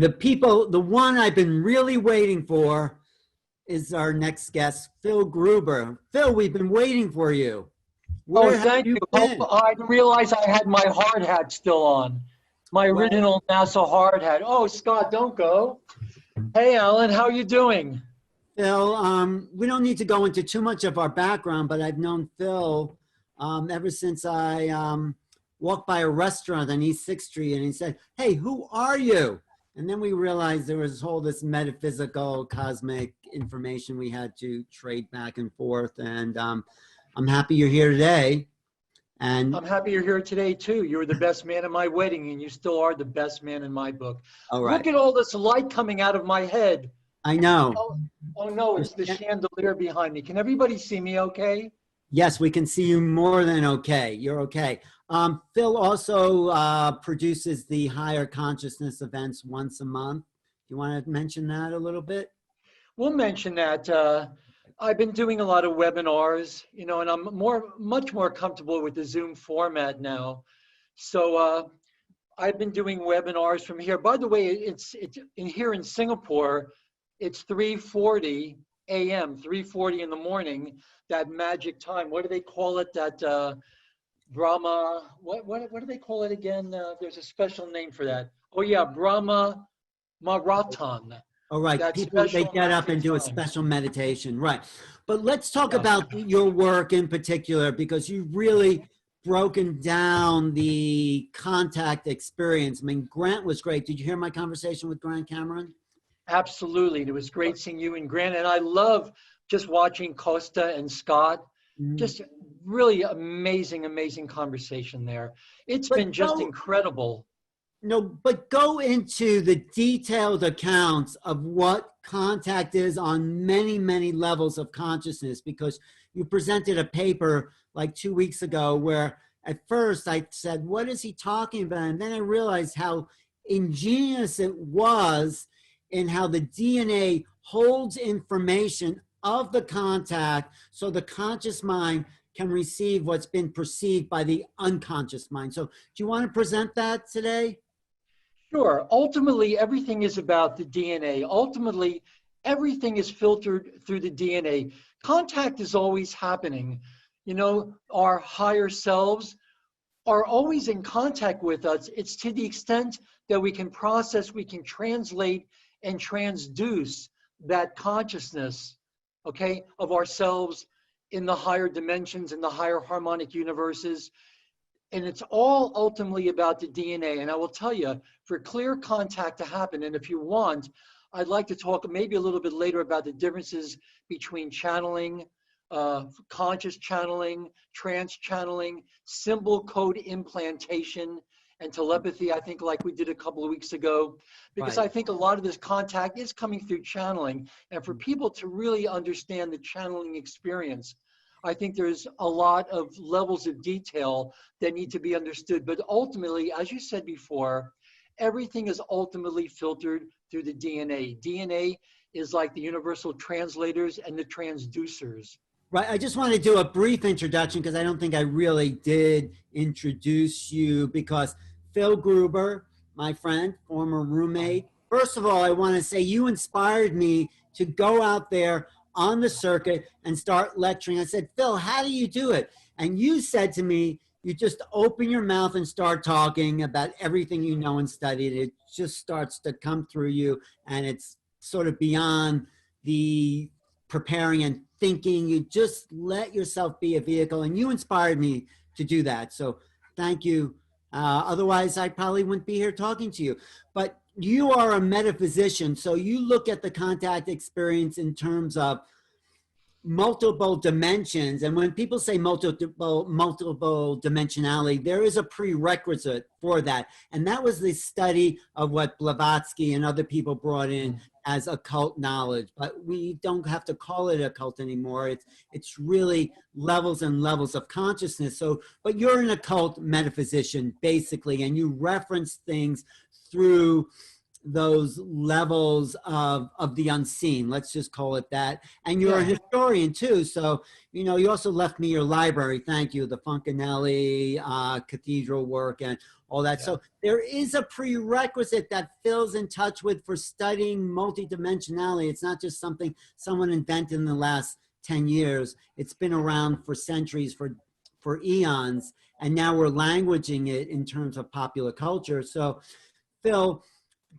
And the one I've been really waiting for is our next guest, Phil Gruber. Phil, we've been waiting for you. Oh, Where have thank you you. been? I didn't realize I had my hard hat still on. My Well, original NASA hard hat. Oh, Scott, don't go. Hey, Alan, how are you doing? Phil, we don't need to go into too much of our background, but I've known Phil ever since I walked by a restaurant on East 6th Street and he said, "Hey, who are you?" And then we realized there was all this metaphysical, cosmic information we had to trade back and forth. And I'm happy you're here today. And I'm happy you're here today, too. You were the best man at my wedding, and you still are the best man in my book. all right, Look at all this light coming out of my head. I know. Oh, oh no, it's the chandelier behind me. Can everybody see me okay? Yes, we can see you more than okay. You're okay. Phil also produces the higher consciousness events once a month. You want to mention that a little bit? We'll mention that I've been doing a lot of webinars, and I'm much more comfortable with the Zoom format now. So I've been doing webinars from here. By the way, it's here in Singapore. It's 3:40 a.m., 3:40 in the morning. That magic time. What do they call it? That Brahma. What do they call it again? There's a special name for that. Oh yeah, Brahma Marathon. All right, That people, they special get up magic and do a time. special meditation, right? But let's talk Yeah. about your work in particular, because you've really broken down the contact experience. I mean, Grant was great. Did you hear my conversation with Grant Cameron? Absolutely. It was great seeing you and Grant. And I love just watching Costa and Scott. Mhm. Just really amazing, amazing conversation there. It's been But just go, incredible. no, but go into the detailed accounts of what contact is on many, many levels of consciousness, because you presented a paper like 2 weeks ago where at first I said, what is he talking about? And then I realized how ingenious it was in how the DNA holds information of the contact so the conscious mind can receive what's been perceived by the unconscious mind. So do you want to present that today? Sure. Ultimately, everything is about the DNA. Ultimately, everything is filtered through the DNA. Contact is always happening. Our higher selves are always in contact with us. It's to the extent that we can process, we can translate and transduce that consciousness, okay, of ourselves in the higher dimensions, in the higher harmonic universes. And it's all ultimately about the DNA. And I will tell you, for clear contact to happen, and if you want, I'd like to talk maybe a little bit later about the differences between channeling, conscious channeling, trance channeling, symbol code implantation, and telepathy, I think like we did a couple of weeks ago, because Right. I think a lot of this contact is coming through channeling. And for people to really understand the channeling experience, I think there's a lot of levels of detail that need to be understood. But ultimately, as you said before, everything is ultimately filtered through the DNA. DNA is like the universal translators and the transducers. Right. I just want to do a brief introduction because I don't think I really did introduce you, because Phil Gruber, my friend, former roommate. First of all, I want to say you inspired me to go out there on the circuit and start lecturing. I said, Phil, how do you do it? And you said to me, you just open your mouth and start talking about everything you know and studied. It just starts to come through you, and it's sort of beyond the preparing and thinking. You just let yourself be a vehicle, and you inspired me to do that. So thank you. Otherwise, I probably wouldn't be here talking to you. But you are a metaphysician, so you look at the contact experience in terms of multiple dimensions. And when people say multiple dimensionality, there is a prerequisite for that. And that was the study of what Blavatsky and other people brought in as occult knowledge. But we don't have to call it occult anymore. It's really levels and levels of consciousness. So, but you're an occult metaphysician, basically, and you reference things through those levels of the unseen. Let's just call it that. And you're a Yeah, historian too. So, you know, you also left me your library. Thank you. The Fontanelli cathedral work and all that. yeah. So there is a prerequisite that Phil's in touch with for studying multidimensionality. It's not just something someone invented in the last 10 years. It's been around for centuries, for eons. And now we're languaging it in terms of popular culture. So, Phil,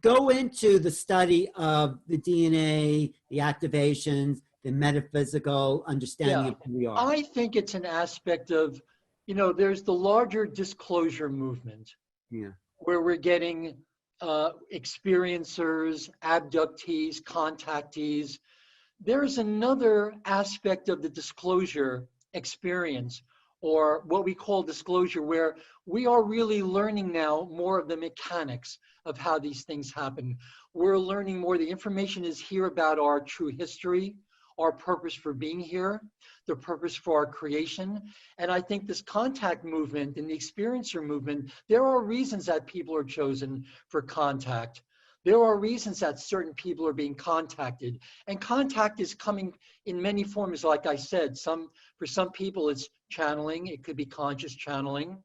go into the study of the DNA, the activations, the metaphysical understanding Yeah, of who we are. I think it's an aspect of, there's the larger disclosure movement Yeah. where we're getting experiencers, abductees, contactees. There's another aspect of the disclosure experience, or what we call disclosure, where we are really learning now more of the mechanics of how these things happen. We're learning more. The information is here about our true history, our purpose for being here, the purpose for our creation. And I think this contact movement and the experiencer movement, there are reasons that people are chosen for contact. There are reasons that certain people are being contacted. And contact is coming in many forms, like I said. For some people, it's channeling. It could be conscious channeling,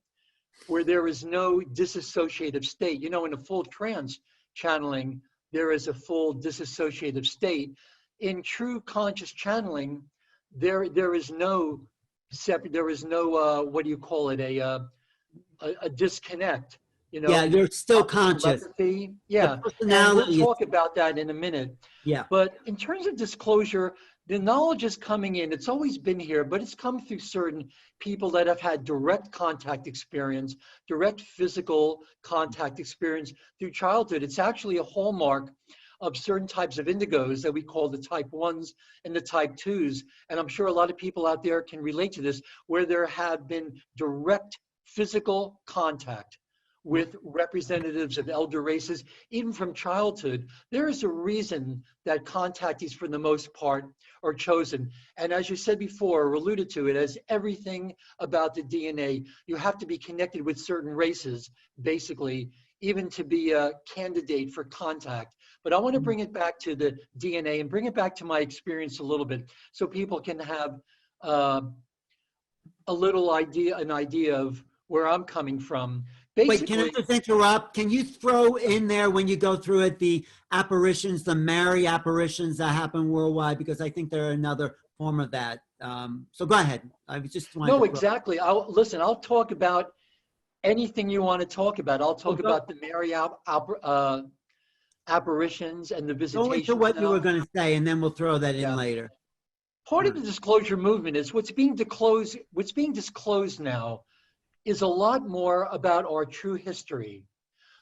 where there is no disassociative state. In a full trance channeling, there is a full disassociative state. In true conscious channeling, there is no separate. There is no what do you call it? A disconnect. Yeah, you're still Not the conscious. telepathy. The Yeah, and we'll personality is, talk about that in a minute. yeah. But in terms of disclosure, the knowledge is coming in. It's always been here, but it's come through certain people that have had direct contact experience, direct physical contact experience through childhood. It's actually a hallmark of certain types of indigos that we call the type 1s and the type 2s. And I'm sure a lot of people out there can relate to this, where there have been direct physical contact with representatives of elder races, even from childhood. There is a reason that contactees, for the most part, are chosen. And as you said before, or alluded to it, as everything about the DNA, you have to be connected with certain races, basically, even to be a candidate for contact. But I want to bring it back to the DNA and bring it back to my experience a little bit, so people can have an idea of where I'm coming from. Wait, can I Basically, just interrupt? Can you throw in there, when you go through it, the apparitions, the Mary apparitions that happen worldwide? Because I think they're another form of that. So go ahead. I was just wanted no, to throw. exactly. I'll talk about anything you want to talk about. I'll Well, talk about the Mary apparitions and the go into visitations what you were now. going to say, and then we'll throw that in Yeah. later. Part All of the disclosure movement is what's being disclosed now is a lot more about our true history,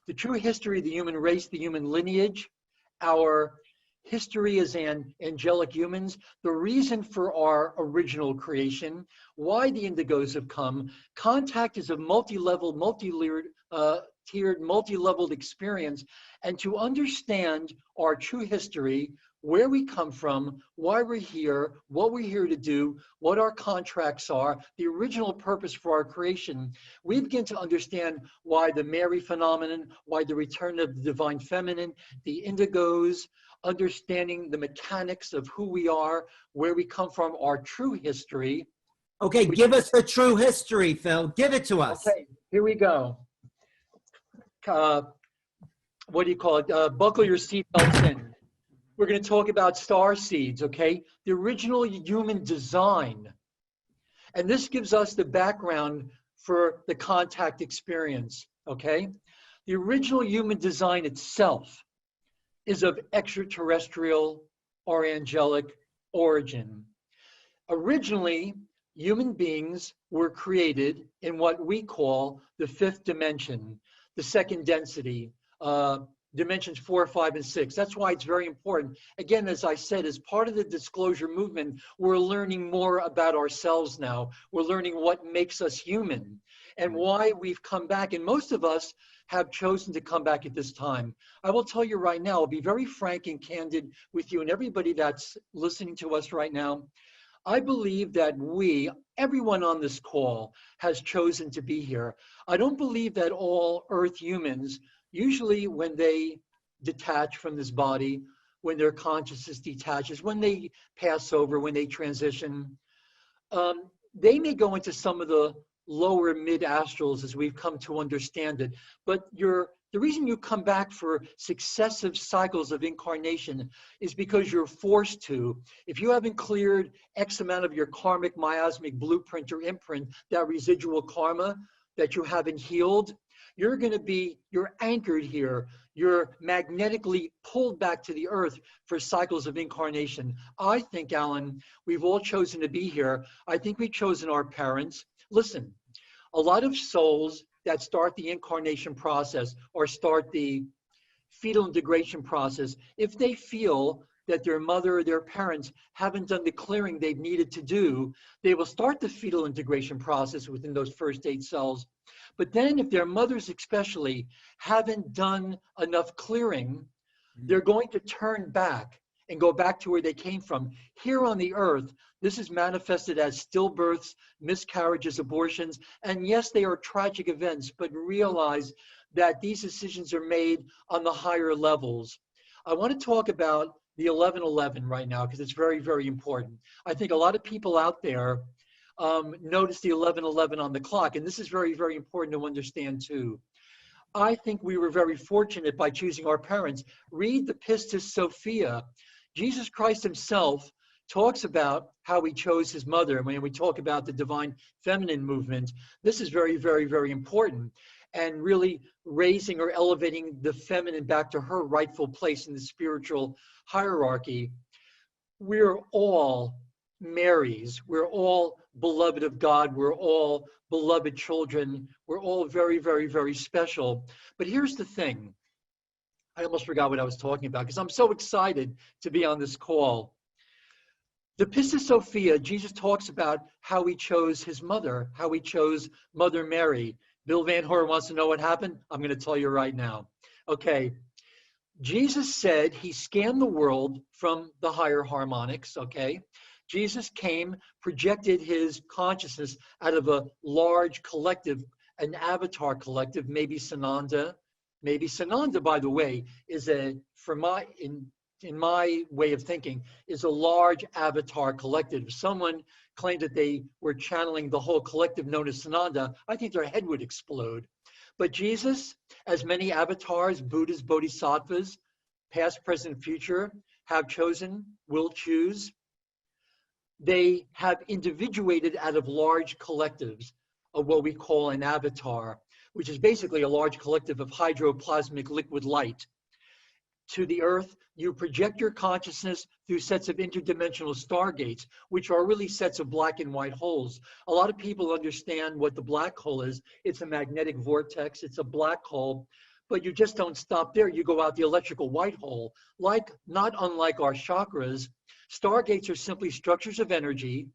the true history of the human race, the human lineage, our history as angelic humans, the reason for our original creation, why the indigos have come. Contact is a multi-level, tiered, multi-leveled experience. And to understand our true history, where we come from, why we're here, what we're here to do, what our contracts are, the original purpose for our creation, we begin to understand why the Mary phenomenon, why the return of the divine feminine, the indigos, understanding the mechanics of who we are, where we come from, our true history. Okay, Which, give us the true history, Phil. Give it to us. okay, here we go. What do you call it? Buckle your seatbelts in. We're going to talk about star seeds, okay? The original human design. And this gives us the background for the contact experience, okay? The original human design itself is of extraterrestrial or angelic origin. Originally, human beings were created in what we call the fifth dimension, the second density, dimensions 4, 5, and 6. That's why it's very important. Again, as I said, as part of the disclosure movement, we're learning more about ourselves now. We're learning what makes us human and why we've come back. And most of us have chosen to come back at this time. I will tell you right now, I'll be very frank and candid with you and everybody that's listening to us right now. I believe that everyone on this call, has chosen to be here. I don't believe that all Earth humans, usually when they detach from this body, when their consciousness detaches, when they pass over, when they transition. They may go into some of the lower mid-astrals as we've come to understand it, but the reason you come back for successive cycles of incarnation is because you're forced to. If you haven't cleared X amount of your karmic miasmic blueprint or imprint, that residual karma that you haven't healed, you're anchored here. You're magnetically pulled back to the earth for cycles of incarnation. I think, Alan, we've all chosen to be here. I think we've chosen our parents. Listen, a lot of souls that start the incarnation process or start the fetal integration process, if they feel that their mother or their parents haven't done the clearing they've needed to do, they will start the fetal integration process within those first 8 cells. But then if their mothers especially haven't done enough clearing, they're going to turn back and go back to where they came from. Here on the earth, this is manifested as stillbirths, miscarriages, abortions, and yes, they are tragic events, but realize that these decisions are made on the higher levels. I want to talk about the 1111 right now because it's very, very important. I think a lot of people out there notice the 1111 on the clock, and this is very, very important to understand too. I think we were very fortunate by choosing our parents. Read the Pistis Sophia. Jesus Christ himself talks about how he chose his mother. When we talk about the divine feminine movement, this is very, very, very important, and really raising or elevating the feminine back to her rightful place in the spiritual hierarchy. We're all Marys. We're all beloved of God. We're all beloved children. We're all very, very, very special. But here's the thing. I almost forgot what I was talking about because I'm so excited to be on this call. The Pistis Sophia, Jesus talks about how he chose his mother, how he chose Mother Mary. Bill Van Horn wants to know what happened. I'm going to tell you right now. Okay. Jesus said he scanned the world from the higher harmonics, okay? Jesus came, projected his consciousness out of a large collective, an avatar collective, maybe Sananda. Maybe Sananda, by the way, is in my way of thinking, is a large avatar collective. If someone claimed that they were channeling the whole collective known as Sananda, I think their head would explode. But Jesus, as many avatars, Buddhas, Bodhisattvas, past, present, future, have chosen, will choose, they have individuated out of large collectives of what we call an avatar, which is basically a large collective of hydroplasmic liquid light. To the earth, you project your consciousness through sets of interdimensional stargates, which are really sets of black and white holes. A lot of people understand what the black hole is. It's a magnetic vortex. It's a black hole. But you just don't stop there. You go out the electrical white hole. Not unlike our chakras, stargates are simply structures of energy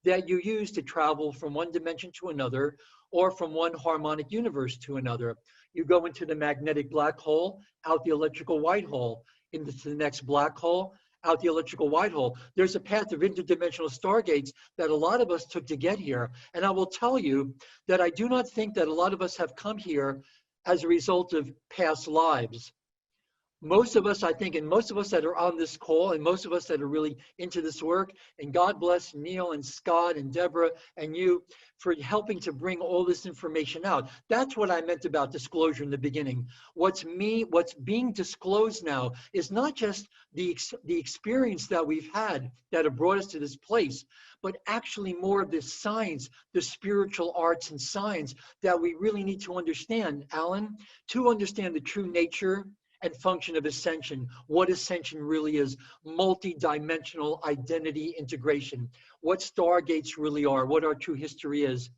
that you use to travel from one dimension to another or from one harmonic universe to another. You go into the magnetic black hole, out the electrical white hole, into the next black hole, out the electrical white hole. There's a path of interdimensional stargates that a lot of us took to get here. And I will tell you that I do not think that a lot of us have come here as a result of past lives. Most of us, I think, and most of us that are on this call, and most of us that are really into this work, and God bless Neil and Scott and Deborah and you for helping to bring all this information out. That's what I meant about disclosure in the beginning. What's being disclosed now is not just the experience that we've had that have brought us to this place, but actually more of this science, the spiritual arts and science that we really need to understand, Alan, to understand the true nature and function of Ascension, what Ascension really is, multi-dimensional identity integration, what stargates really are, what our true history is.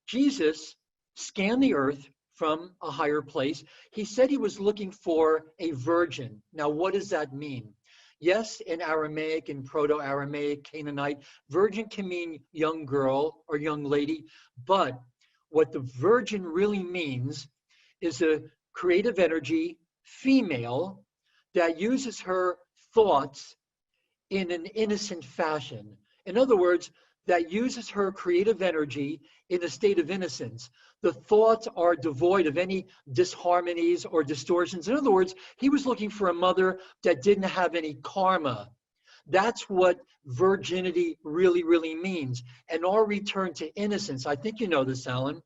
Jesus scanned the earth from a higher place. He said he was looking for a virgin. Now, what does that mean? Yes, in Aramaic and Proto-Aramaic, Canaanite, virgin can mean young girl or young lady, but what the virgin really means is a creative energy female that uses her thoughts in an innocent fashion. In other words, that uses her creative energy in a state of innocence. The thoughts are devoid of any disharmonies or distortions. In other words, he was looking for a mother that didn't have any karma. That's what virginity really, really means. And our return to innocence, I think you know this, Alan,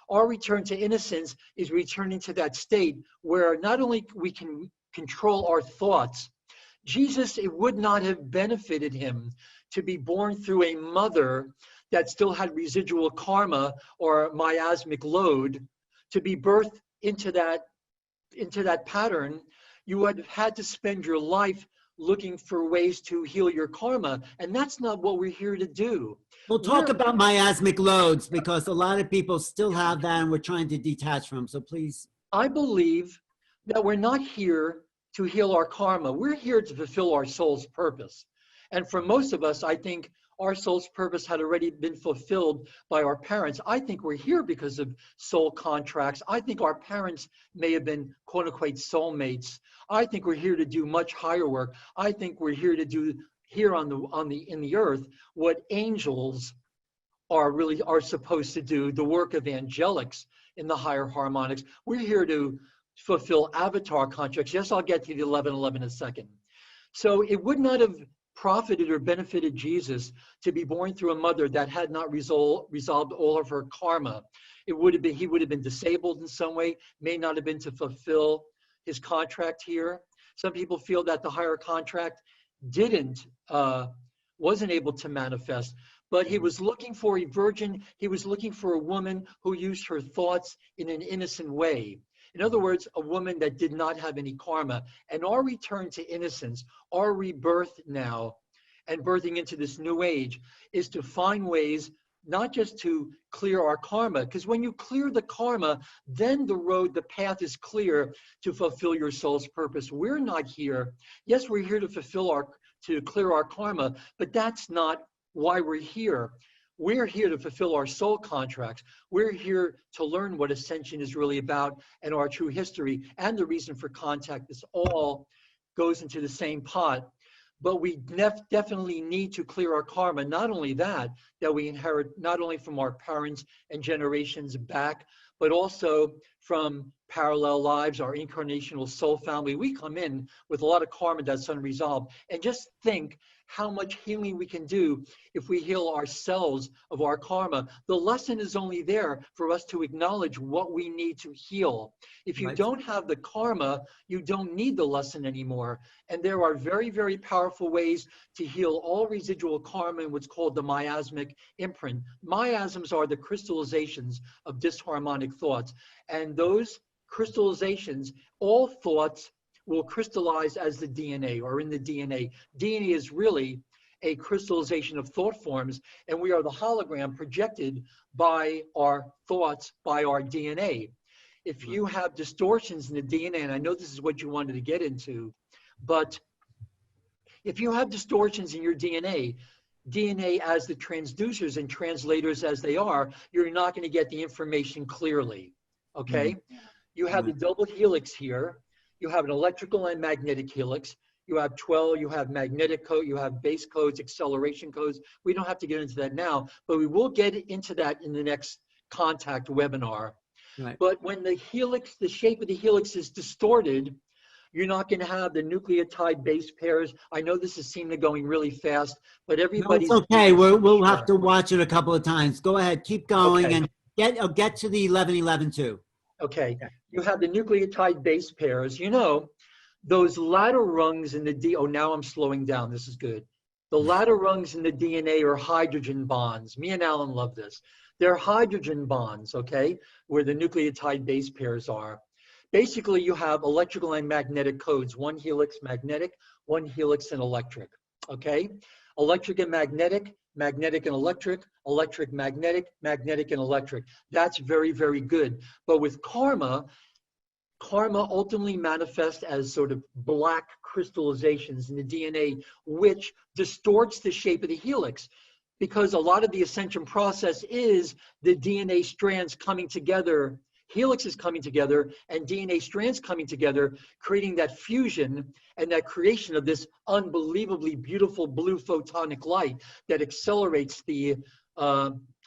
our return to innocence is returning to that state where not only we can control our thoughts. Jesus, it would not have benefited him to be born through a mother that still had residual karma or miasmic load. To be birthed into that pattern, you would have had to spend your life looking for ways to heal your karma, and that's not what we're here to do. We'll talk about miasmic loads because a lot of people still have that and we're trying to detach from. So please. I believe that we're not here to heal our karma. We're here to fulfill our soul's purpose. And for most of us, I think our soul's purpose had already been fulfilled by our parents. I think we're here because of soul contracts. I think our parents may have been quote unquote soulmates. I think we're here to do much higher work. I think we're here to do here in the earth what angels are supposed to do, the work of angelics in the higher harmonics. We're here to fulfill avatar contracts. Yes, I'll get to the 11:11 in a second. So it would not have profited or benefited Jesus to be born through a mother that had not resolved all of her karma. He would have been disabled in some way, may not have been to fulfill his contract here. Some people feel that the higher contract wasn't able to manifest, but he was looking for a virgin. He was looking for a woman who used her thoughts in an innocent way. In other words, a woman that did not have any karma. And our return to innocence, our rebirth now, and birthing into this new age, is to find ways not just to clear our karma, because when you clear the karma, then the path is clear to fulfill your soul's purpose. We're not here. Yes, we're here to clear our karma, but that's not why we're here. We're here to fulfill our soul contracts. We're here to learn what Ascension is really about and our true history and the reason for contact. This all goes into the same pot. But we definitely need to clear our karma. Not only that we inherit not only from our parents and generations back, but also from parallel lives, our incarnational soul family. We come in with a lot of karma that's unresolved. And just think how much healing we can do if we heal ourselves of our karma. The lesson is only there for us to acknowledge what we need to heal. If you don't have the karma, you don't need the lesson anymore. And there are very, very powerful ways to heal all residual karma in what's called the miasmic imprint. Miasms are the crystallizations of disharmonic thoughts. And those crystallizations, all thoughts will crystallize as the DNA or in the DNA. DNA is really a crystallization of thought forms, and we are the hologram projected by our thoughts, by our DNA. If you have distortions in the DNA, and I know this is what you wanted to get into, but if you have distortions in your DNA as the transducers and translators as they are, you're not going to get the information clearly, okay? You have the double helix here. You have an electrical and magnetic helix. You have 12, you have magnetic code, you have base codes, acceleration codes. We don't have to get into that now, but we will get into that in the next contact webinar. Right. But when the helix, the shape of the helix is distorted, you're not going to have the nucleotide base pairs. I know this is seeming going really fast, but everybody's— No, it's okay. We'll have to watch it a couple of times. Go ahead, keep going, and get to the 11:11 too. Okay. You have the nucleotide base pairs. You know, those ladder rungs in the oh, now I'm slowing down. This is good. The ladder rungs in the DNA are hydrogen bonds. Me and Alan love this. They're hydrogen bonds, okay, where the nucleotide base pairs are. Basically, you have electrical and magnetic codes, one helix magnetic, one helix and electric, okay? Electric and magnetic, magnetic and electric, electric, magnetic, magnetic and electric. That's very, very good. But with karma, karma ultimately manifests as sort of black crystallizations in the DNA, which distorts the shape of the helix. Because a lot of the ascension process is the DNA strands coming together, helixes coming together, and DNA strands coming together, creating that fusion and that creation of this unbelievably beautiful blue photonic light that accelerates the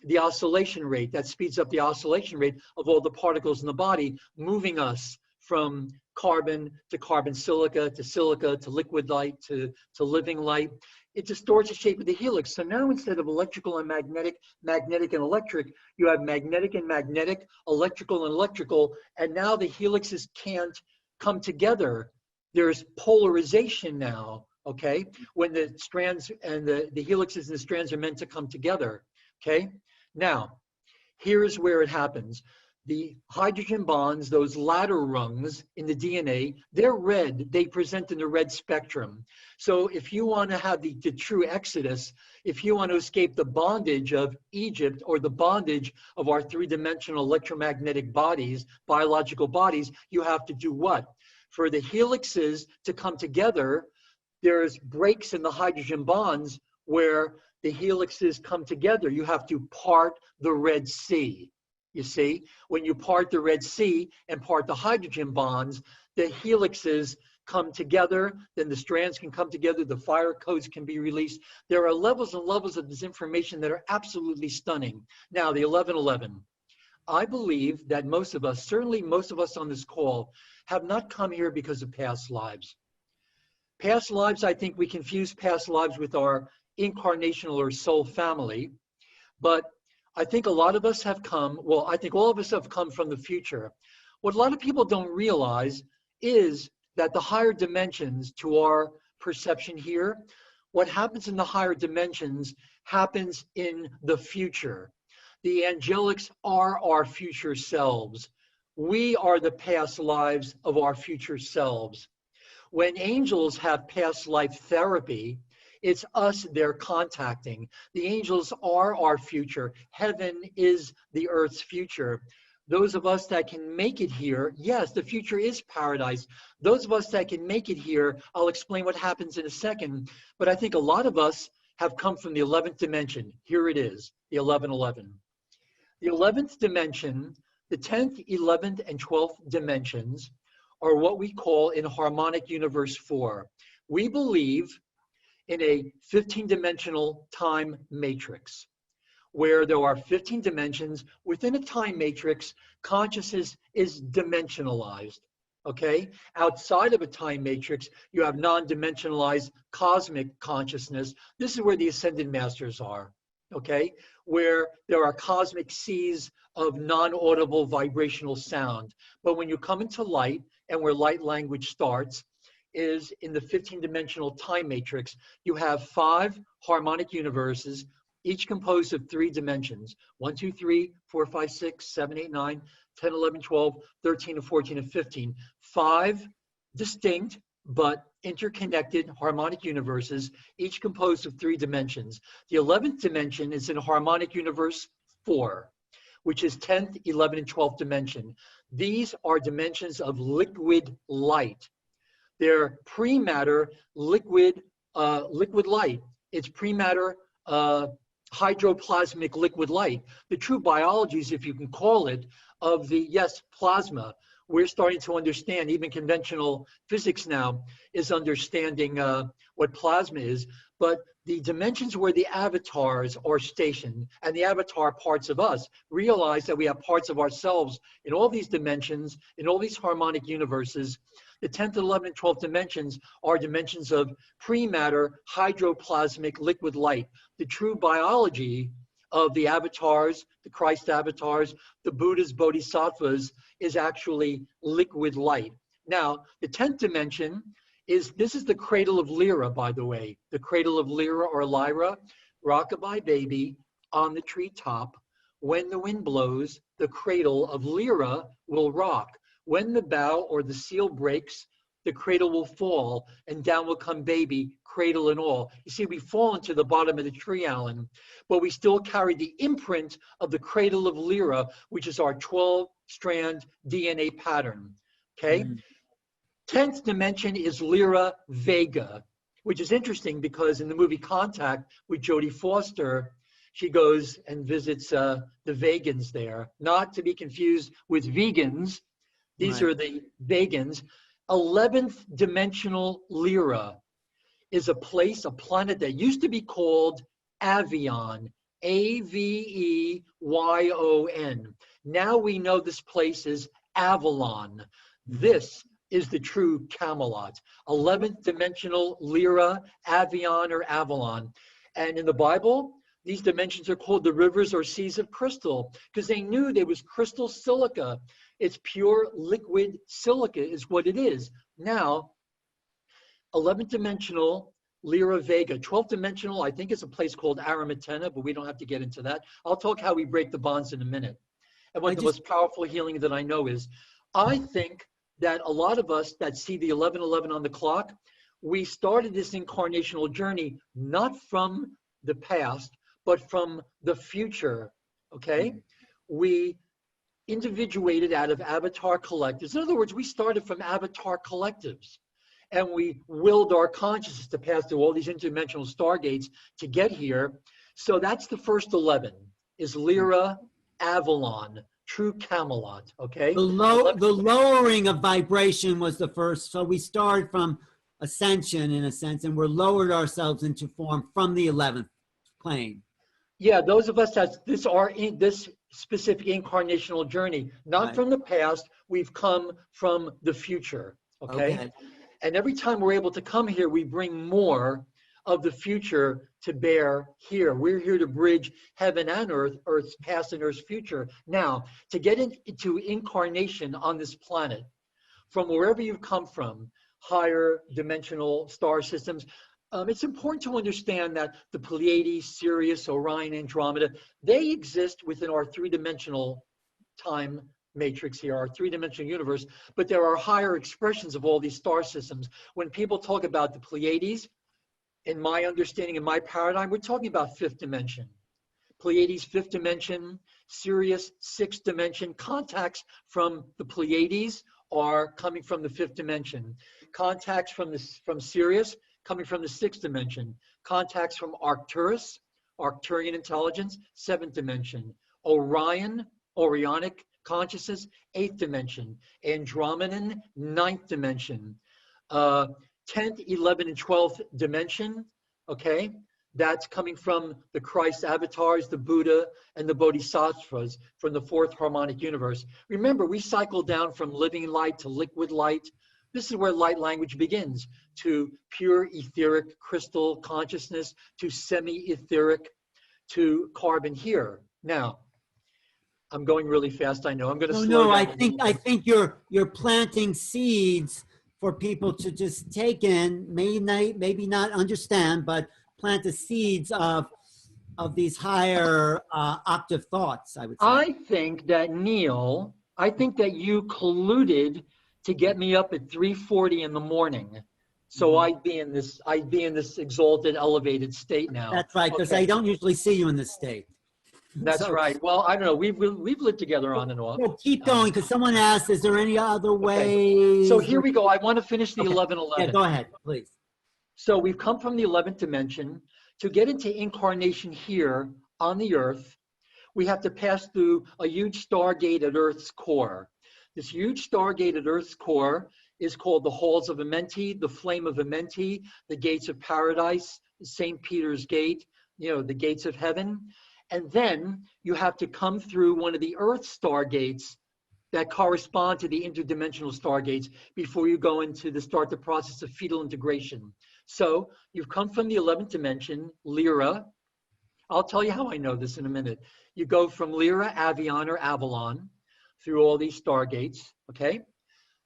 the oscillation rate. That speeds up the oscillation rate of all the particles in the body, moving us from carbon to carbon silica to liquid light to living light. It distorts the shape of the helix. So now instead of electrical and magnetic, magnetic and electric, you have magnetic and magnetic, electrical and electrical, and now the helixes can't come together. There's polarization now, okay? When the strands and the helixes and the strands are meant to come together, okay? Now, here's where it happens. The hydrogen bonds, those ladder rungs in the DNA, they're red. They present in the red spectrum. So if you want to have the true exodus, if you want to escape the bondage of Egypt or the bondage of our three-dimensional electromagnetic bodies, biological bodies, you have to do what? For the helixes to come together, there's breaks in the hydrogen bonds where the helixes come together. You have to part the Red Sea. You see, when you part the Red Sea and part the hydrogen bonds, the helixes come together, then the strands can come together, the fire codes can be released. There are levels and levels of this information that are absolutely stunning. Now, the 1111. I believe that most of us, certainly most of us on this call, have not come here because of past lives. Past lives, I think we confuse past lives with our incarnational or soul family, but I think a lot of us have come, well, I think all of us have come from the future. What a lot of people don't realize is that the higher dimensions to our perception here, what happens in the higher dimensions happens in the future. The angelics are our future selves. We are the past lives of our future selves. When angels have past life therapy, it's us they're contacting. The angels are our future. Heaven is the earth's future. Those of us that can make it here, yes, the future is paradise. Those of us that can make it here, I'll explain what happens in a second, but I think a lot of us have come from the 11th dimension. Here it is, the 1111. The 11th dimension, the 10th, 11th, and 12th dimensions are what we call in harmonic universe 4. We believe in a 15-dimensional time matrix, where there are 15 dimensions. Within a time matrix, consciousness is dimensionalized, okay? Outside of a time matrix, you have non-dimensionalized cosmic consciousness. This is where the Ascended Masters are, okay? Where there are cosmic seas of non-audible vibrational sound. But when you come into light, and where light language starts, is in the 15-dimensional time matrix, you have 5 harmonic universes, each composed of 3 dimensions: 1, 2, 3, 4, 5, 6, 7, 8, 9, 10, 11, 12, 13, and 14, and 15. 5 distinct but interconnected harmonic universes, each composed of 3 dimensions. The 11th dimension is in harmonic universe 4, which is 10th, 11th, and 12th dimension. These are dimensions of liquid light. They're pre-matter liquid light. It's pre-matter hydroplasmic liquid light. The true biologies, if you can call it, of the, yes, plasma. We're starting to understand, even conventional physics now is understanding what plasma is, but the dimensions where the avatars are stationed and the avatar parts of us realize that we have parts of ourselves in all these dimensions, in all these harmonic universes. The 10th, 11th, and 12th dimensions are dimensions of pre-matter hydroplasmic liquid light. The true biology of the avatars, the Christ avatars, the Buddhas, bodhisattvas, is actually liquid light. Now, the 10th dimension is, this is the cradle of Lyra, by the way. The cradle of Lyra or Lyra, rockabye baby on the treetop. When the wind blows, the cradle of Lyra will rock. When the bough or the seal breaks, the cradle will fall, and down will come baby, cradle and all. You see, we fall into the bottom of the tree, Alan, but we still carry the imprint of the cradle of Lyra, which is our 12-strand DNA pattern, okay? 10th dimension is Lyra Vega, which is interesting because in the movie Contact with Jodie Foster, she goes and visits the vegans there, not to be confused with vegans. These are the vegans. 11th dimensional Lyra is a place, a planet that used to be called Avion, Avevyon. Now we know this place is Avalon. This is the true Camelot. 11th dimensional Lyra, Avion, or Avalon. And in the Bible, these dimensions are called the rivers or seas of crystal because they knew there was crystal silica. It's pure liquid silica is what it is. Now, 11th dimensional Lyra Vega. 12th dimensional, I think it's a place called Aramatena, but we don't have to get into that. I'll talk how we break the bonds in a minute. And what the most powerful healing that I know is, I think that a lot of us that see the 1111 on the clock, we started this incarnational journey not from the past, but from the future, okay? We individuated out of avatar collectives. In other words, we started from avatar collectives, and we willed our consciousness to pass through all these interdimensional stargates to get here. So that's the first 11, is Lyra, Avalon, true Camelot, okay? The lowering of vibration was the first. So we started from ascension in a sense, and we're lowered ourselves into form from the 11th plane. Yeah, those of us that are in this specific incarnational journey, not from the past, we've come from the future, okay? And every time we're able to come here, we bring more of the future to bear here. We're here to bridge heaven and earth, earth's past and earth's future. Now, to get into incarnation on this planet, from wherever you've come from, higher dimensional star systems, it's important to understand that the Pleiades, Sirius, Orion, Andromeda, they exist within our three-dimensional time matrix here, our three-dimensional universe, but there are higher expressions of all these star systems. When people talk about the Pleiades, in my understanding, in my paradigm, we're talking about fifth dimension. Pleiades, fifth dimension, Sirius, sixth dimension. Contacts from the Pleiades are coming from the fifth dimension. Contacts from Sirius coming from the sixth dimension. Contacts from Arcturus, Arcturian intelligence, seventh dimension. Orion, Orionic consciousness, eighth dimension. Andromedan, ninth dimension. 10th, 11th, and 12th dimension, okay? That's coming from the Christ avatars, the Buddha, and the Bodhisattvas from the fourth harmonic universe. Remember, we cycle down from living light to liquid light. This is where light language begins, to pure etheric crystal consciousness, to semi-etheric, to carbon here. Now, I'm going really fast, I know. I'm going to slow down. I think you're planting seeds for people to just take in, maybe not understand, but plant the seeds of these higher octave thoughts, I would say. I think that, Neil, I think that you colluded to get me up at 3:40 in the morning. So I'd be in this exalted, elevated state now. That's right, because I don't usually see you in this state. That's right. Well, I don't know. We've lived together on and off. Well, keep going, because someone asked, is there any other way? So here we go. I want to finish the 1111. Yeah, go ahead, please. So we've come from the 11th dimension. To get into incarnation here on the earth, we have to pass through a huge stargate at Earth's core. This huge stargate at Earth's core is called the Halls of Amenti, the Flame of Amenti, the Gates of Paradise, St. Peter's Gate, the gates of heaven. And then you have to come through one of the Earth stargates that correspond to the interdimensional stargates before you go into start the process of fetal integration. So you've come from the 11th dimension, Lyra. I'll tell you how I know this in a minute. You go from Lyra, Avion, or Avalon through all these stargates, okay?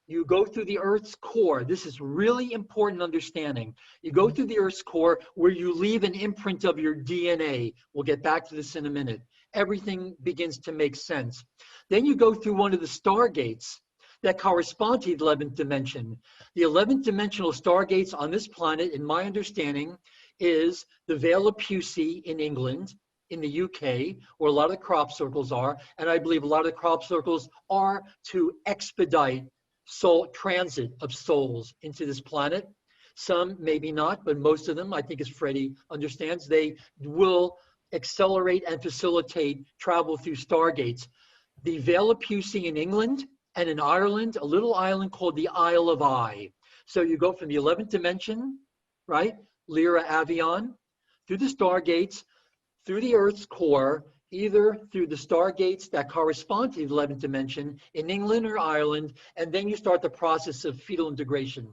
You go through the Earth's core. This is really important understanding. You go through the Earth's core where you leave an imprint of your DNA. We'll get back to this in a minute. Everything begins to make sense. Then you go through one of the stargates that correspond to the 11th dimension. The 11th dimensional stargates on this planet, in my understanding, is the Vale of Pusey in England, in the UK, where a lot of the crop circles are, and I believe a lot of the crop circles are to expedite soul transit of souls into this planet. Some maybe not, but most of them, I think as Freddie understands, they will accelerate and facilitate travel through stargates. The Vale of Pusey in England, and in Ireland, a little island called the Isle of Eye. So you go from the 11th dimension, right? Lyra, Avion, through the stargates, through the Earth's core, either through the stargates that correspond to the 11th dimension in England or Ireland, and then you start the process of fetal integration.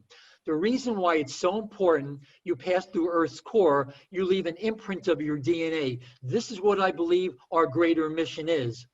The reason why it's so important, you pass through Earth's core, you leave an imprint of your DNA. This is what I believe our greater mission is.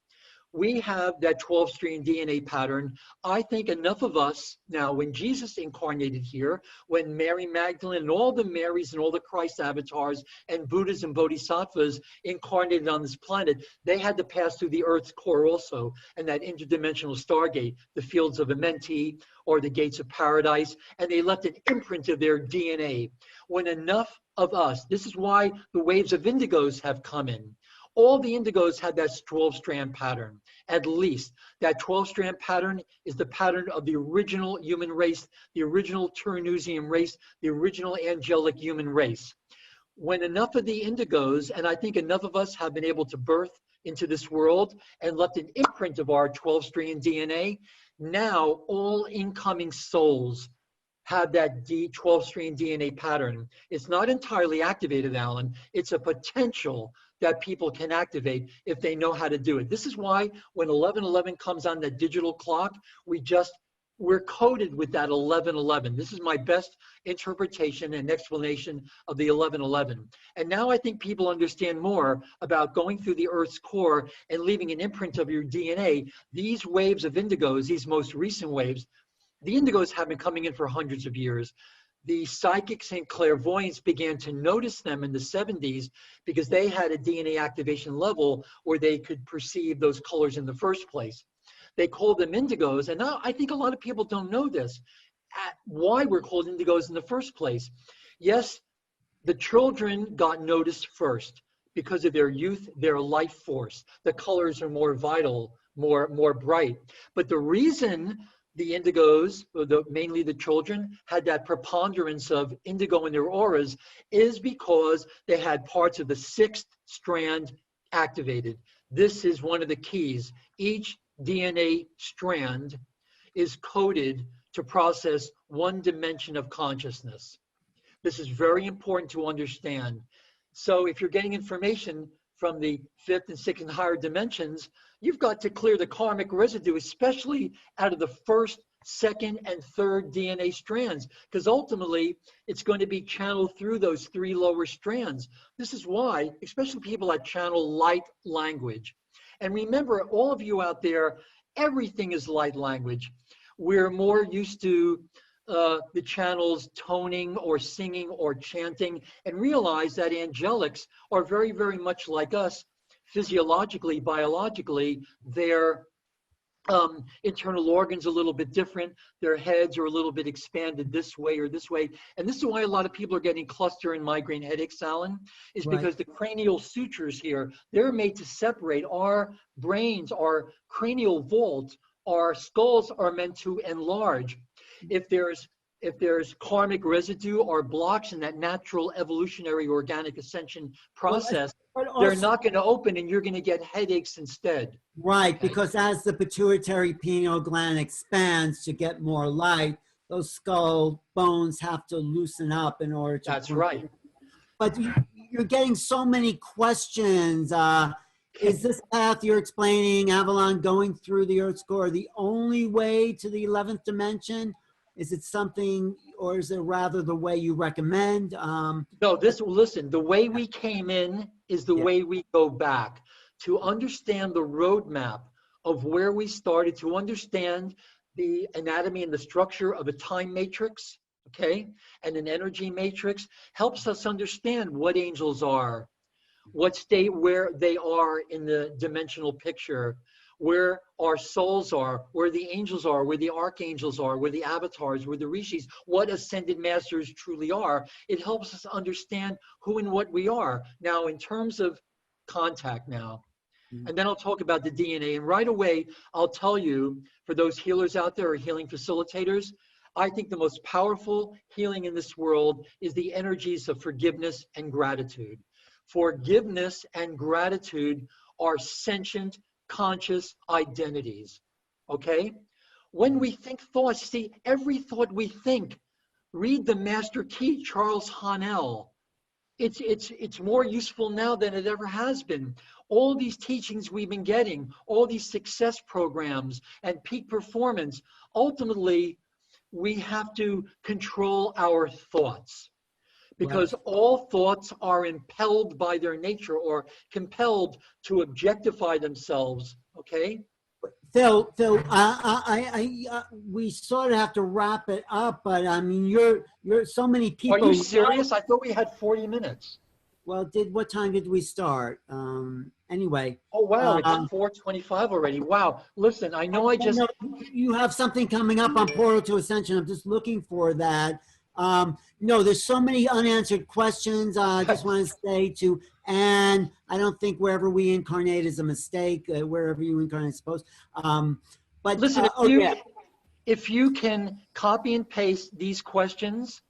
We have that 12-strand DNA pattern. I think enough of us, now when Jesus incarnated here, when Mary Magdalene and all the Marys and all the Christ avatars and Buddhas and Bodhisattvas incarnated on this planet, they had to pass through the Earth's core also, and that interdimensional stargate, the fields of Amenti or the gates of paradise, and they left an imprint of their DNA. When enough of us, this is why the waves of indigos have come in. All the indigos had that 12-strand pattern, at least. That 12-strand pattern is the pattern of the original human race, the original Turanusian race, the original angelic human race. When enough of the indigos, and I think enough of us have been able to birth into this world and left an imprint of our 12-strand DNA, now all incoming souls have that 12-strand DNA pattern. It's not entirely activated, Alan. It's a potential that people can activate if they know how to do it. This is why when 1111 comes on the digital clock, we're coded with that 1111. This is my best interpretation and explanation of the 1111. And now I think people understand more about going through the Earth's core and leaving an imprint of your DNA. These waves of indigos, these most recent waves, the indigos have been coming in for hundreds of years. The psychics and clairvoyants began to notice them in the 70s because they had a DNA activation level where they could perceive those colors in the first place. They called them indigos, and now I think a lot of people don't know this, why we're called indigos in the first place. Yes, the children got noticed first because of their youth, their life force. The colors are more vital, more bright. But the reason the indigos, mainly the children, had that preponderance of indigo in their auras is because they had parts of the 6th strand activated. This is one of the keys. Each DNA strand is coded to process one dimension of consciousness. This is very important to understand. So if you're getting information from the 5th and 6th and higher dimensions, you've got to clear the karmic residue, especially out of the 1st, 2nd, and 3rd DNA strands, because ultimately it's going to be channeled through those 3 lower strands. This is why, especially people that channel light language. And remember, all of you out there, everything is light language. We're more used to the channels toning or singing or chanting, and realize that angelics are very, very much like us physiologically, biologically. Their internal organs a little bit different. Their heads are a little bit expanded this way or this way. And this is why a lot of people are getting cluster and migraine headaches, Alan, is because the cranial sutures here, they're made to separate our brains, our cranial vault, our skulls are meant to enlarge. If there's karmic residue or blocks in that natural evolutionary organic ascension process, they're not going to open and you're going to get headaches instead. Right, Okay? because as the pituitary pineal gland expands to get more light, those skull bones have to loosen up in order to... That's right. But you're getting so many questions. Is this path you're explaining, Avalon, going through the Earth's core, the only way to the 11th dimension? Is it something, or is it rather the way you recommend? No, listen, the way we came in is the way we go back. To understand the roadmap of where we started, to understand the anatomy and the structure of a time matrix, okay, and an energy matrix, helps us understand what angels are, what state where they are in the dimensional picture, where our souls are, where the angels are, where the archangels are, where the avatars, where the rishis, what ascended masters truly are. It helps us understand who and what we are. Now, in terms of contact now, and then I'll talk about the DNA. And right away, I'll tell you, for those healers out there or healing facilitators, I think the most powerful healing in this world is the energies of forgiveness and gratitude. Forgiveness and gratitude are sentient, conscious identities, okay? When we think thoughts, see, every thought we think, read the master key, Charles Haanel. it's more useful now than it ever has been. All these teachings we've been getting, all these success programs and peak performance, ultimately, we have to control our thoughts, Right. because all thoughts are impelled by their nature or compelled to objectify themselves. Okay? Phil, we sort of have to wrap it up, but I mean, you're so many Are you people. serious? I thought we had 40 minutes. Well, what time did we start? Anyway, Oh, wow, it's um, 4:25 already. Wow. Listen, I know I just, no, you have something coming up on Portal to Ascension. I'm just looking for that. No, there's so many unanswered questions. I just want to say to Anne, I don't think wherever we incarnate is a mistake. Wherever you incarnate is supposed. listen, Oh yeah, if you can copy and paste these questions,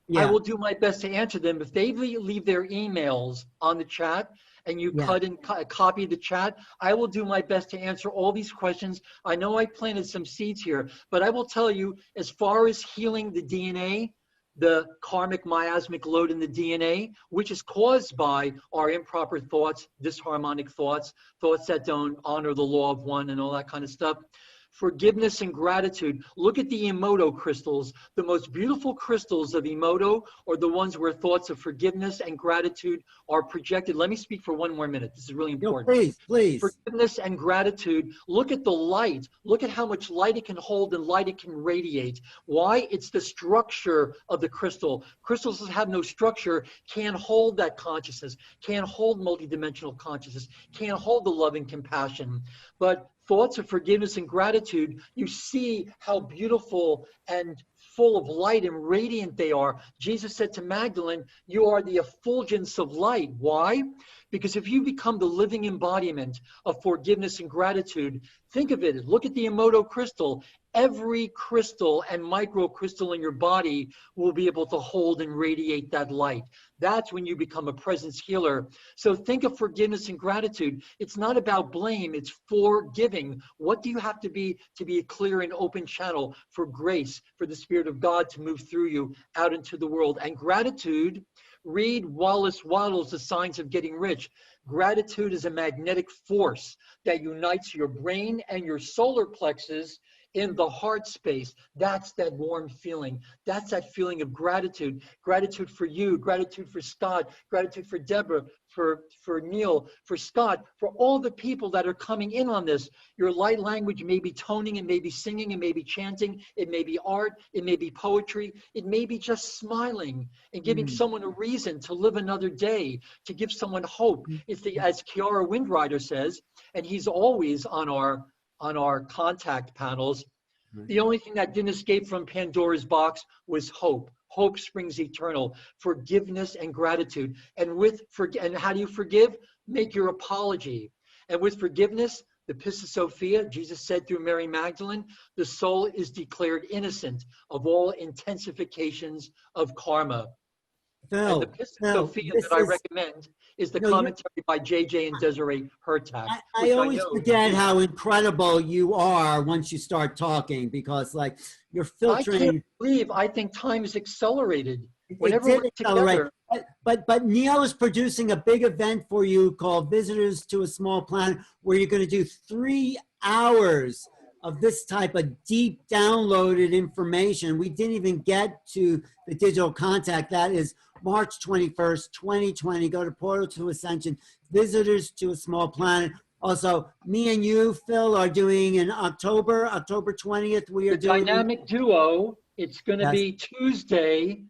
I yeah, will do my best to answer them. If they leave their emails on the chat and you yeah. cut and copy the chat, I will do my best to answer all these questions. I know I planted some seeds here, but I will tell you, as far as healing the DNA, the karmic miasmic load in the DNA, which is caused by our improper thoughts, disharmonic thoughts, thoughts that don't honor the law of one and all that kind of stuff. Forgiveness and gratitude. Look at the Emoto crystals. The most beautiful crystals of Emoto are the ones where thoughts of forgiveness and gratitude are projected. Let me speak for one more minute. This is really No, important. please, please. Forgiveness and gratitude. Look at the light. Look at how much light it can hold and light it can radiate. Why? It's the structure of the crystal. Crystals that have no structure can't hold that consciousness, can't hold multidimensional consciousness, can't hold the love and compassion. But thoughts of forgiveness and gratitude, you see how beautiful and full of light and radiant they are. Jesus said to Magdalene, you are the effulgence of light. Why? Because if you become the living embodiment of forgiveness and gratitude, think of it. Look at the Emoto crystal. Every crystal and micro crystal in your body will be able to hold and radiate that light. That's when you become a presence healer. So think of forgiveness and gratitude. It's not about blame, it's forgiving. What do you have to be a clear and open channel for grace, for the Spirit of God to move through you out into the world? And gratitude, read Wallace Wattles' The Signs of Getting Rich. Gratitude is a magnetic force that unites your brain and your solar plexus in the heart space. That's that warm feeling. That's that feeling of gratitude. Gratitude for you, gratitude for Scott, gratitude for Deborah, for Neil, for Scott, for all the people that are coming in on this. Your light language may be toning, it may be singing, it may be chanting, it may be art, it may be poetry, it may be just smiling and giving someone a reason to live another day, to give someone hope. It's the, as Kiara Windrider says, and he's always on our contact panels, the only thing that didn't escape from Pandora's box was hope. Hope springs eternal, forgiveness and gratitude. And and how do you forgive? Make your apology. And with forgiveness, the Pistis Sophia, Jesus said through Mary Magdalene, the soul is declared innocent of all intensifications of karma. And the Pistis Sophia that I recommend is the commentary by J.J. and Desiree Hurtak. I always forget how incredible you are once you start talking, because like you're filtering. I can't believe, I think time is accelerated. Whenever It did we're accelerate. together. But Neil is producing a big event for you called Visitors to a Small Planet, where you're going to do 3 hours of this type of deep downloaded information. We didn't even get to the digital contact. That is March 21st, 2020. Go to Portal to Ascension, Visitors to a Small Planet. Also, me and you, Phil, are doing in October 20th. We are doing Dynamic Duo. It's going to be Tuesday,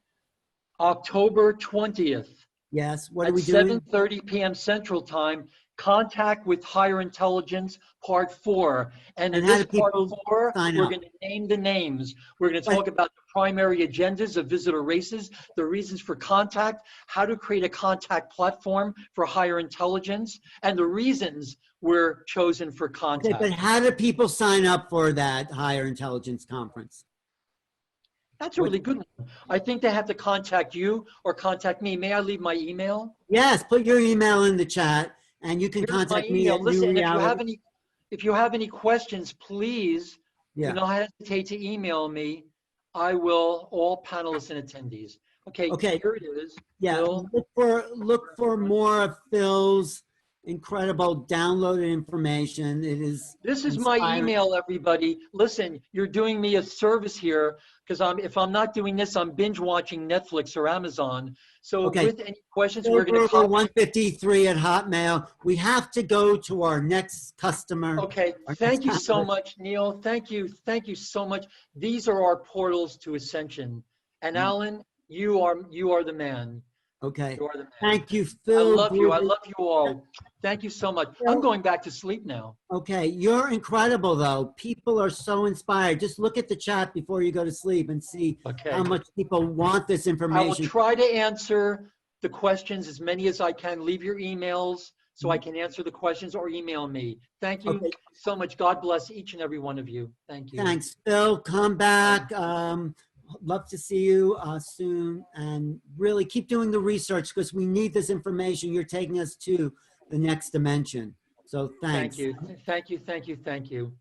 October 20th. Yes. What are we doing? doing? At 7:30 p.m. Central Time. Contact with Higher Intelligence, Part 4. And in this Part 4, we're going to name the names. We're going to talk about the primary agendas of visitor races, the reasons for contact, how to create a contact platform for higher intelligence, and the reasons we're chosen for contact. Okay, but how do people sign up for that Higher Intelligence Conference? That's a really good one. I think they have to contact you or contact me. May I leave my email? Yes, put your email in the chat. And you can contact me at Listen, New if Reality. if you have any questions, please do not hesitate to email me. I will, all panelists and attendees. Okay, Okay. here it is. Yeah, Phil. look for more of Phil's incredible downloaded information. It is This is my inspiring. email, everybody. Listen, you're doing me a service here because if I'm not doing this, I'm binge watching Netflix or Amazon. So Okay, with any questions, Phil we're going to Gruber, copy. 153 at Hotmail. We have to go to our next customer. Okay, Our thank next you so analyst. much, Neil. Thank you so much. These are our portals to Ascension. And Alan, you are the man. Okay, You are the man. thank you, I Phil love you. I Gruber. love you all. Thank you so much. I'm Phil, going back to sleep now. okay, you're incredible though. People are so inspired. Just look at the chat before you go to sleep and see how Okay. much people want this I will information. try to answer the questions as many as I can. Leave your emails so I can answer the questions or email me. Thank you Okay, so much. God bless each and every one of you. Thank you. thanks, Phil. Come back. Love to see you soon, and really keep doing the research because we need this information. You're taking us to the next dimension. So Thank thanks. you. Thank you. Thank you. Thank you.